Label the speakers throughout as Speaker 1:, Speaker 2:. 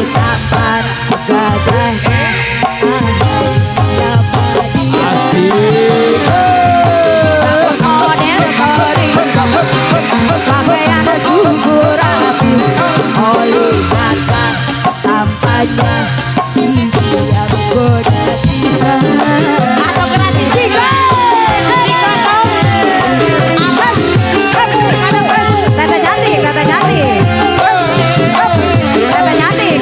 Speaker 1: taman gajahnya siapa dia
Speaker 2: asik
Speaker 1: model kering pakaian subur rapi oleh kata tampaknya si yang goda kita atau gratis tiga atas kata cantik kata cantik kata cantik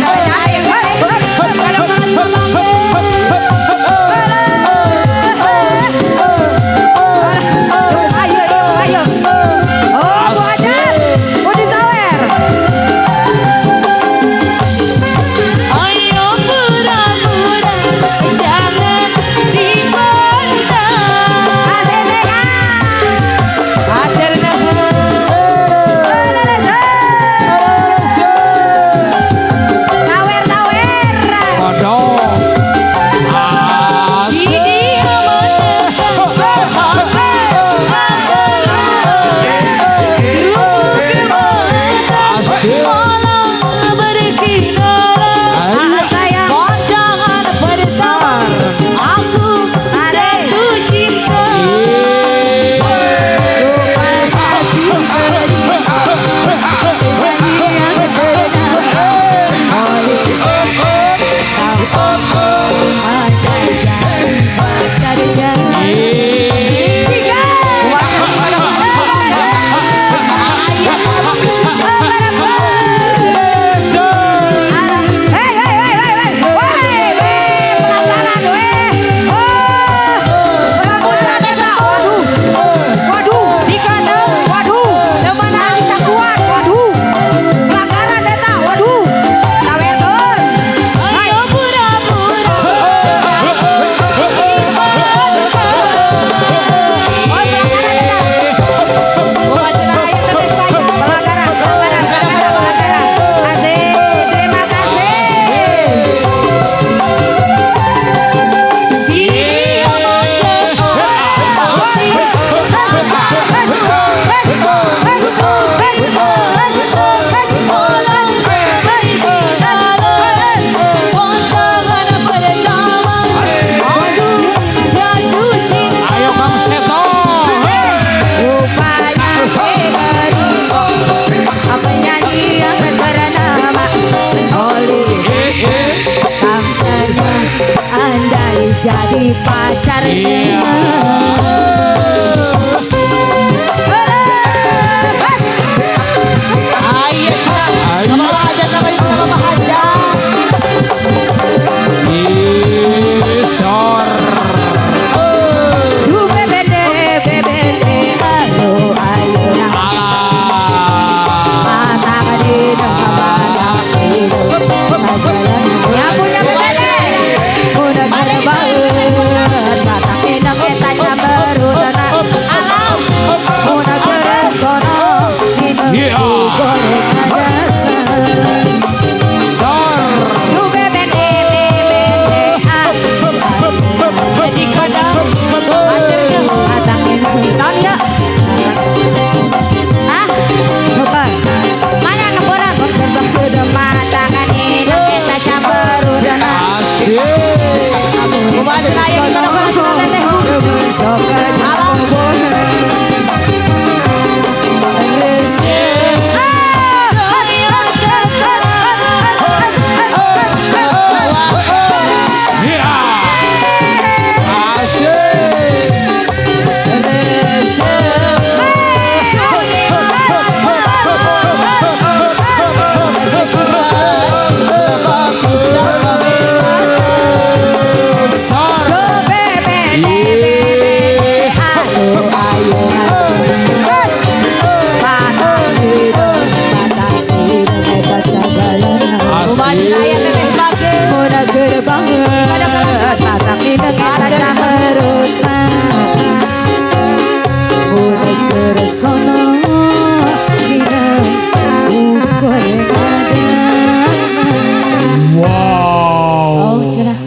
Speaker 1: jadi pacarnya ayo sama aja sama aja
Speaker 2: isor
Speaker 1: bebede ayo ayo anak di dalam ya punya bebede udah banget mata enak kita jamberut alam udah keresono minum goreng sono minum goreng